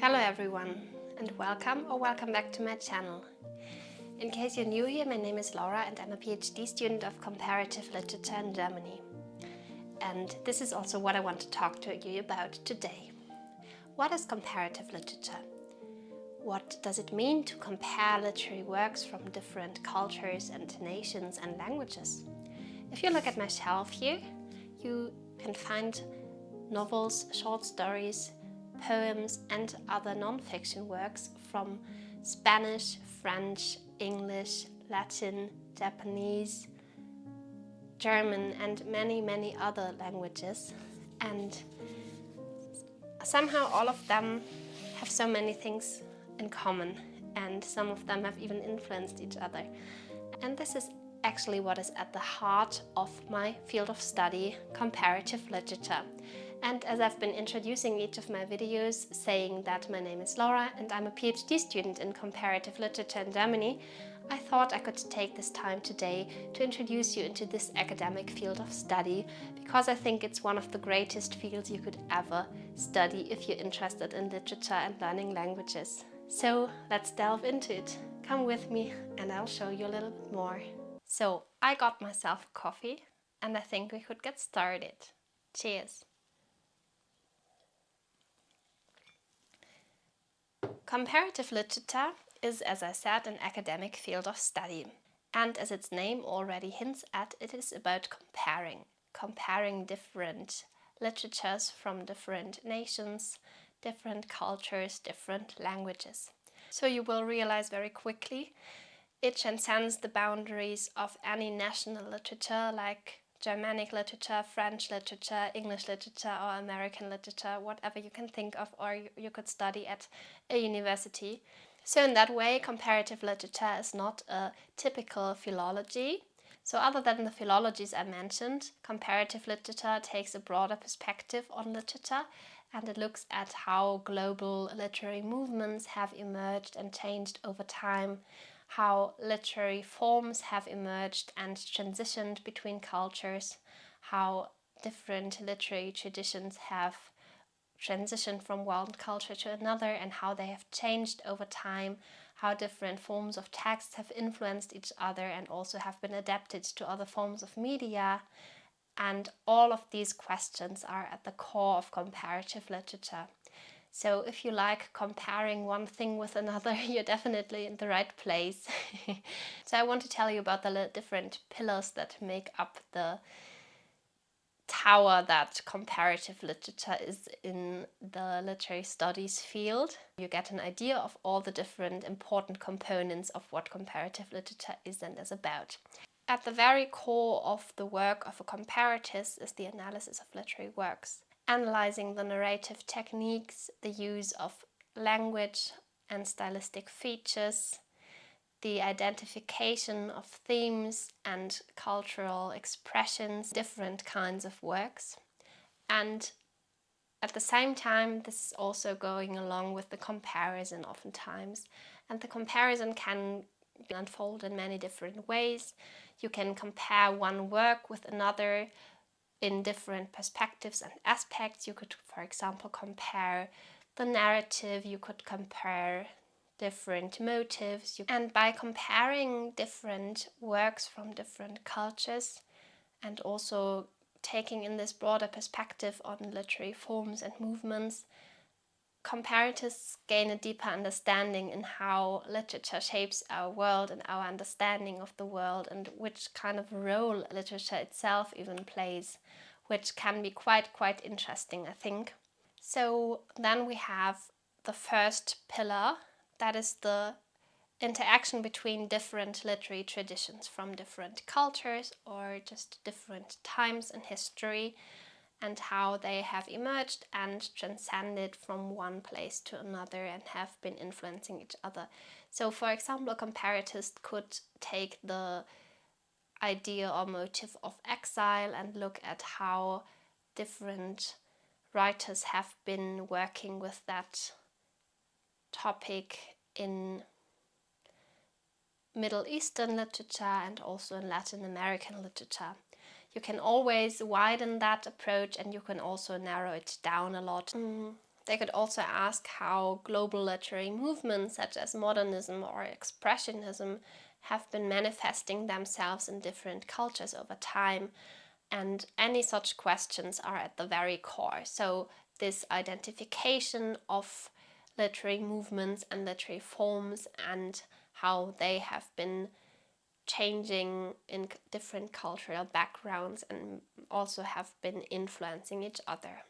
Hello everyone, and welcome back to my channel. In case you're new here, my name is Laura and I'm a PhD student of Comparative Literature in Germany. And this is also what I want to talk to you about today. What is comparative literature? What does it mean to compare literary works from different cultures and nations and languages? If you look at my shelf here, you can find novels, short stories, poems and other non-fiction works from Spanish, French, English, Latin, Japanese, German and many other languages. And somehow all of them have so many things in common, and some of them have even influenced each other. And this is actually what is at the heart of my field of study, comparative literature. And as I've been introducing each of my videos saying that my name is Laura and I'm a PhD student in comparative literature in Germany, I thought I could take this time today to introduce you into this academic field of study, because I think it's one of the greatest fields you could ever study if you're interested in literature and learning languages. So let's delve into it. Come with me and I'll show you a little bit more. So I got myself a coffee and I think we could get started. Cheers! Comparative literature is, as I said, an academic field of study. And as its name already hints at, it is about comparing different literatures from different nations, different cultures, different languages. So you will realize very quickly it transcends the boundaries of any national literature like Germanic literature, French literature, English literature or American literature, whatever you can think of or you could study at a university. So in that way, comparative literature is not a typical philology. So other than the philologies I mentioned, comparative literature takes a broader perspective on literature, and it looks at how global literary movements have emerged and changed over time, how literary forms have emerged and transitioned between cultures, how different literary traditions have transitioned from one culture to another and how they have changed over time, how different forms of text have influenced each other and also have been adapted to other forms of media. And all of these questions are at the core of comparative literature. So if you like comparing one thing with another, you're definitely in the right place. So I want to tell you about the different pillars that make up the tower that comparative literature is in the literary studies field. You get an idea of all the different important components of what comparative literature is and is about. At the very core of the work of a comparatist is the analysis of literary works, analyzing the narrative techniques, the use of language and stylistic features, the identification of themes and cultural expressions, different kinds of works. And at the same time, this is also going along with the comparison oftentimes. And the comparison can unfold in many different ways. You can compare one work with another in different perspectives and aspects. You could, for example, compare the narrative, you could compare different motives, and by comparing different works from different cultures and also taking in this broader perspective on literary forms and movements, comparatists gain a deeper understanding in how literature shapes our world and our understanding of the world, and which kind of role literature itself even plays, which can be quite interesting, I think. So then we have the first pillar, that is the interaction between different literary traditions from different cultures or just different times in history, and how they have emerged and transcended from one place to another and have been influencing each other. So for example, a comparatist could take the idea or motif of exile and look at how different writers have been working with that topic in Middle Eastern literature and also in Latin American literature. You can always widen that approach and you can also narrow it down a lot. They could also ask how global literary movements such as modernism or expressionism have been manifesting themselves in different cultures over time, and any such questions are at the very core. So this identification of literary movements and literary forms and how they have been changing in different cultural backgrounds and also have been influencing each other.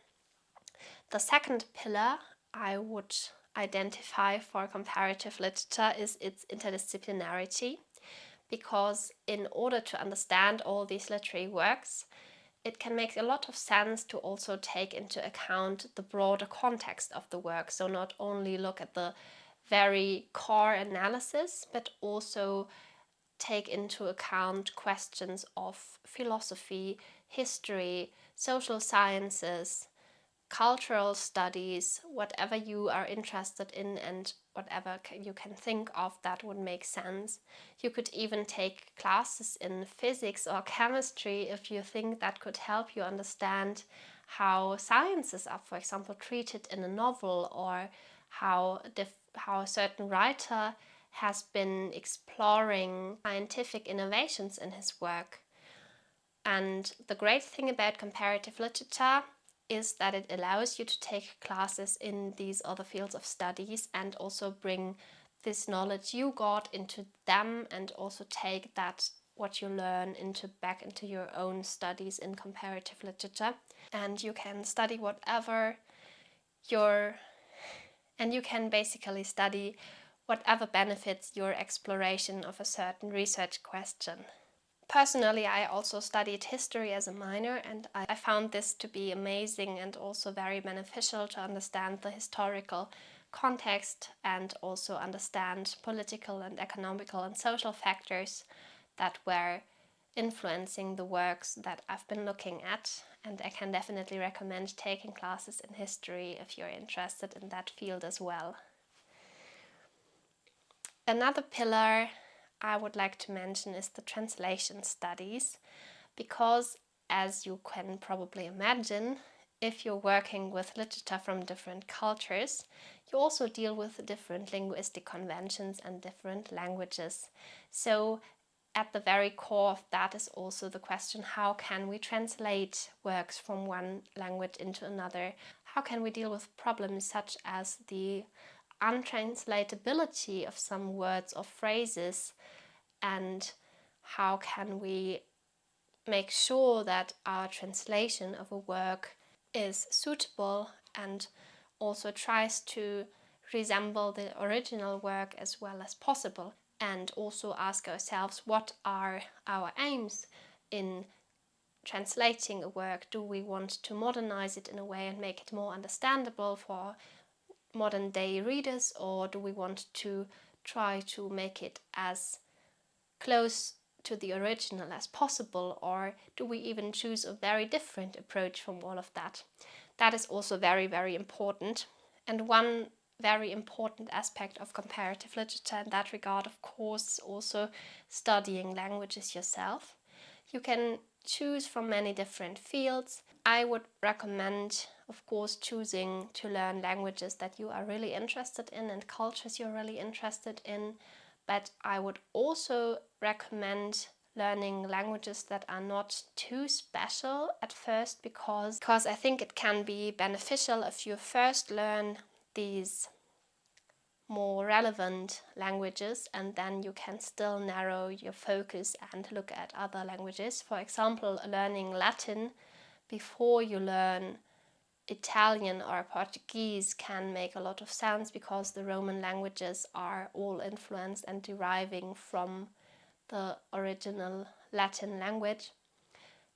The second pillar I would identify for comparative literature is its interdisciplinarity, because in order to understand all these literary works, it can make a lot of sense to also take into account the broader context of the work. So not only look at the very core analysis, but also take into account questions of philosophy, history, social sciences, cultural studies, whatever you are interested in and whatever you can think of that would make sense. You could even take classes in physics or chemistry if you think that could help you understand how sciences are, for example, treated in a novel, or how a certain writer has been exploring scientific innovations in his work. And the great thing about comparative literature is that it allows you to take classes in these other fields of studies and also bring this knowledge you got into them, and also take that what you learn back into your own studies in comparative literature. And you can study you can basically study whatever benefits your exploration of a certain research question. Personally, I also studied history as a minor, and I found this to be amazing and also very beneficial to understand the historical context and also understand political and economical and social factors that were influencing the works that I've been looking at. And I can definitely recommend taking classes in history if you're interested in that field as well. Another pillar I would like to mention is the translation studies, because as you can probably imagine, if you're working with literature from different cultures, you also deal with different linguistic conventions and different languages. So at the very core of that is also the question, how can we translate works from one language into another? How can we deal with problems such as the untranslatability of some words or phrases, and how can we make sure that our translation of a work is suitable and also tries to resemble the original work as well as possible, and also ask ourselves, what are our aims in translating a work? Do we want to modernize it in a way and make it more understandable for modern day readers, or do we want to try to make it as close to the original as possible, or do we even choose a very different approach from all of that? That is also very, very important. And one very important aspect of comparative literature in that regard, of course, is also studying languages yourself. You can choose from many different fields. I would recommend, of course, choosing to learn languages that you are really interested in and cultures you're really interested in. But I would also recommend learning languages that are not too special at first, because I think it can be beneficial if you first learn these more relevant languages, and then you can still narrow your focus and look at other languages. For example, learning Latin before you learn Italian or Portuguese can make a lot of sense, because the Roman languages are all influenced and deriving from the original Latin language.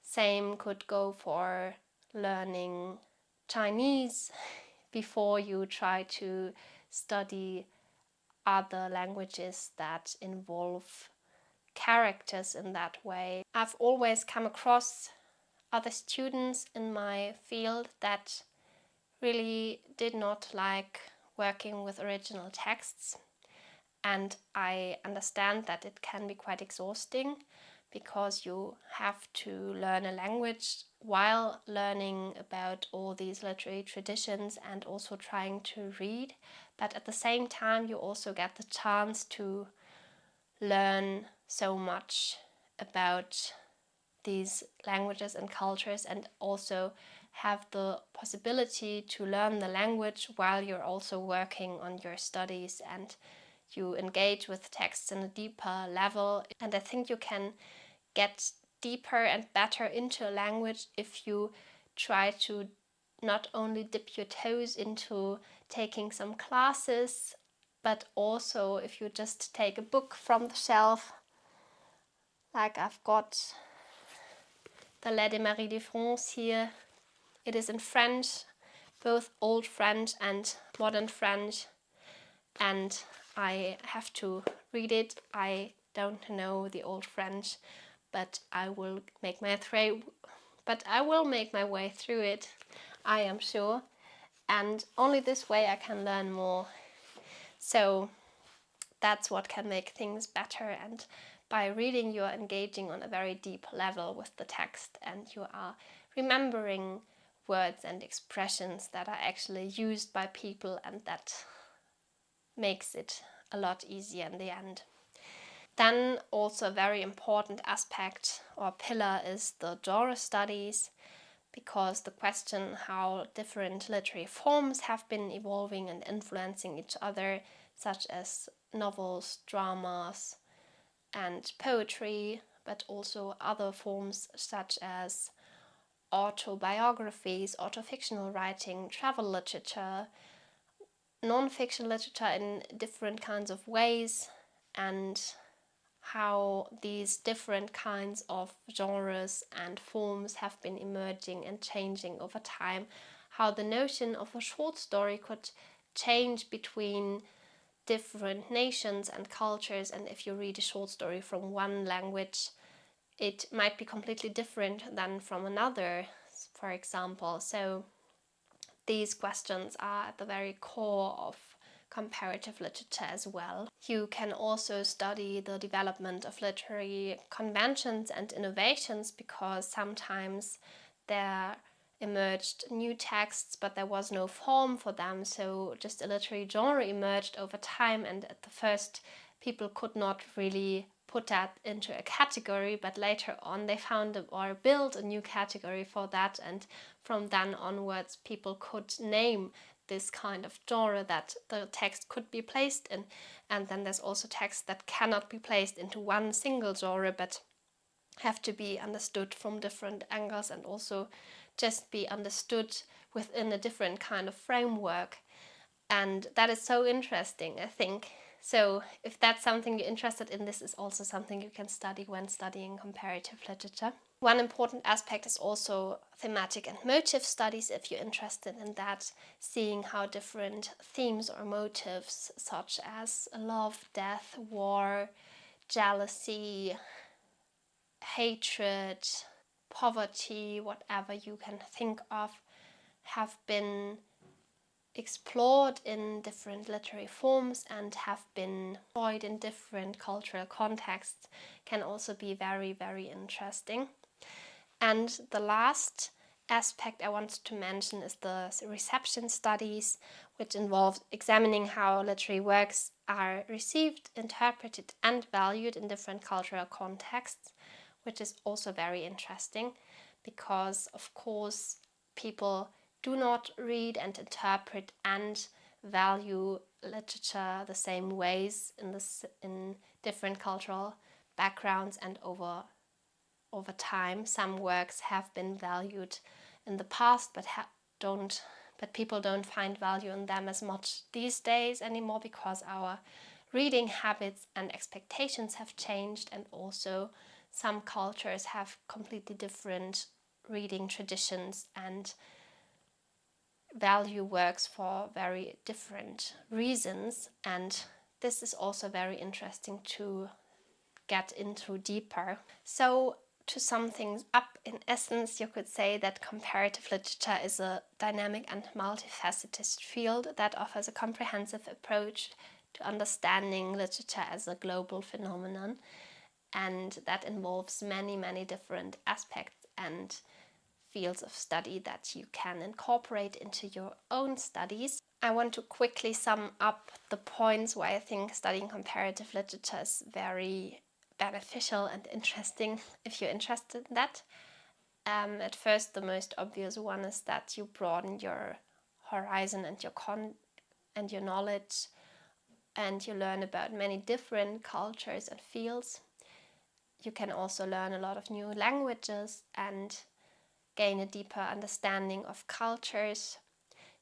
Same could go for learning Chinese before you try to study other languages that involve characters in that way. I've always come across other students in my field that really did not like working with original texts, and I understand that it can be quite exhausting, because you have to learn a language while learning about all these literary traditions and also trying to read. But at the same time, you also get the chance to learn so much about these languages and cultures, and also have the possibility to learn the language while you're also working on your studies, and you engage with texts in a deeper level. And I think you can get deeper and better into a language if you try to not only dip your toes into taking some classes, but also if you just take a book from the shelf, like I've got the Lettres de Marie de France here. It is in French, both Old French and Modern French, and I have to read it. I don't know the Old French, but I will make my way through it, I am sure. And only this way I can learn more. So that's what can make things better. And by reading, you are engaging on a very deep level with the text, and you are remembering words and expressions that are actually used by people, and that makes it a lot easier in the end. Then also a very important aspect or pillar is the genre studies, because the question how different literary forms have been evolving and influencing each other, such as novels, dramas, and poetry, but also other forms such as autobiographies, autofictional writing, travel literature, non-fiction literature in different kinds of ways, and how these different kinds of genres and forms have been emerging and changing over time, how the notion of a short story could change between different nations and cultures, and if you read a short story from one language, it might be completely different than from another, for example. So these questions are at the very core of comparative literature as well. You can also study the development of literary conventions and innovations, because sometimes there emerged new texts but there was no form for them, so just a literary genre emerged over time, and at the first people could not really put that into a category, but later on they found or built a new category for that, and from then onwards people could name this kind of genre that the text could be placed in. And then there's also texts that cannot be placed into one single genre but have to be understood from different angles, and also just be understood within a different kind of framework. And that is so interesting, I think. So if that's something you're interested in, this is also something you can study when studying comparative literature. One important aspect is also thematic and motif studies, if you're interested in that, seeing how different themes or motives such as love, death, war, jealousy, hatred, poverty, whatever you can think of, have been explored in different literary forms and have been employed in different cultural contexts, can also be very, very interesting. And the last aspect I want to mention is the reception studies, which involves examining how literary works are received, interpreted, and valued in different cultural contexts, which is also very interesting because, of course, people do not read and interpret and value literature the same ways in different cultural backgrounds, and over time some works have been valued in the past but people don't find value in them as much these days anymore, because our reading habits and expectations have changed, and also some cultures have completely different reading traditions and value works for very different reasons. And this is also very interesting to get into deeper. So to sum things up, in essence, you could say that comparative literature is a dynamic and multifaceted field that offers a comprehensive approach to understanding literature as a global phenomenon. and that involves many different aspects and fields of study that you can incorporate into your own studies. I want to quickly sum up the points why I think studying comparative literature is very beneficial and interesting if you're interested in that. At first, the most obvious one is that you broaden your horizon and your knowledge, and you learn about many different cultures and fields. You can also learn a lot of new languages and gain a deeper understanding of cultures.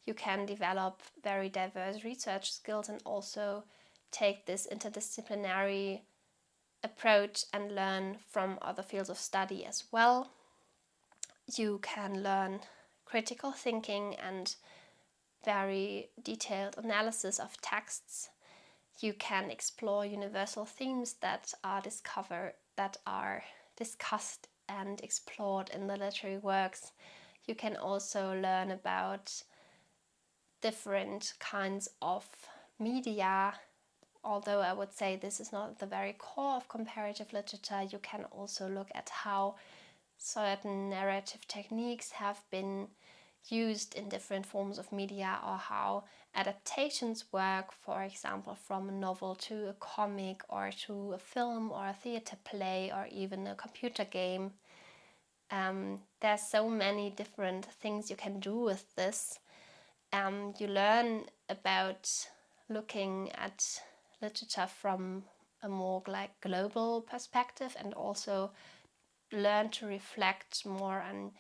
You can develop very diverse research skills and also take this interdisciplinary approach and learn from other fields of study as well. You can learn critical thinking and very detailed analysis of texts. You can explore universal themes that are discussed and explored in the literary works. You can also learn about different kinds of media. Although I would say this is not the very core of comparative literature, you can also look at how certain narrative techniques have been used in different forms of media, or how adaptations work, for example, from a novel to a comic or to a film or a theater play or even a computer game. There's so many different things you can do with this. You learn about looking at literature from a more global perspective, and also learn to reflect more on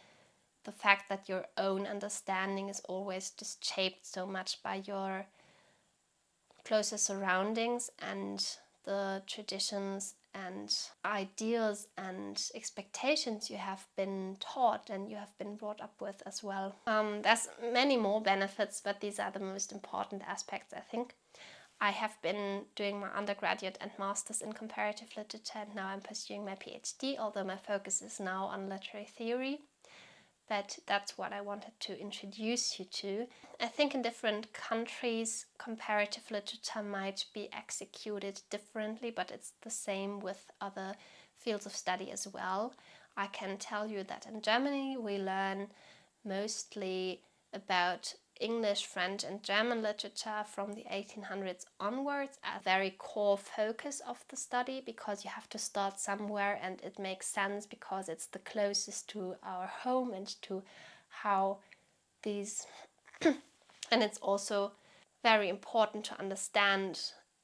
the fact that your own understanding is always just shaped so much by your closer surroundings and the traditions and ideas and expectations you have been taught and you have been brought up with as well. There's many more benefits, but these are the most important aspects, I think. I have been doing my undergraduate and master's in comparative literature, and now I'm pursuing my PhD, although my focus is now on literary theory. But that's what I wanted to introduce you to. I think in different countries, comparative literature might be executed differently, but it's the same with other fields of study as well. I can tell you that in Germany we learn mostly about English, French and German literature from the 1800s onwards, a very core focus of the study, because you have to start somewhere, and it makes sense because it's the closest to our home and to how these and it's also very important to understand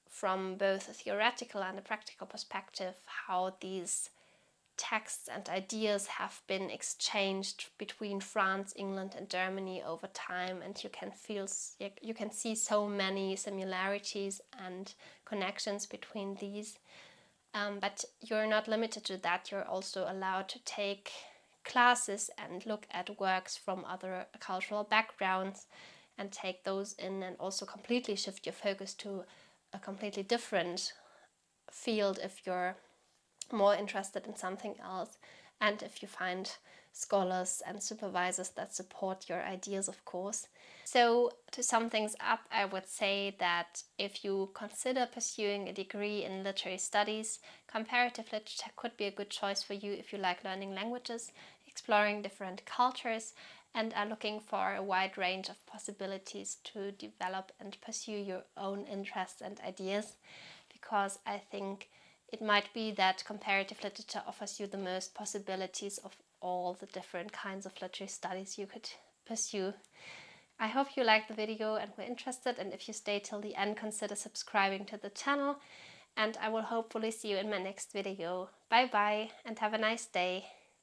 from both a theoretical and a practical perspective how these texts and ideas have been exchanged between France, England and Germany over time, and you can see so many similarities and connections between these. But you're not limited to that. You're also allowed to take classes and look at works from other cultural backgrounds and take those in, and also completely shift your focus to a completely different field if you're more interested in something else, and if you find scholars and supervisors that support your ideas, of course. So to sum things up, I would say that if you consider pursuing a degree in literary studies, comparative literature could be a good choice for you if you like learning languages, exploring different cultures, and are looking for a wide range of possibilities to develop and pursue your own interests and ideas, because I think it might be that comparative literature offers you the most possibilities of all the different kinds of literary studies you could pursue. I hope you liked the video and were interested, and if you stay till the end, consider subscribing to the channel, and I will hopefully see you in my next video. Bye bye and have a nice day.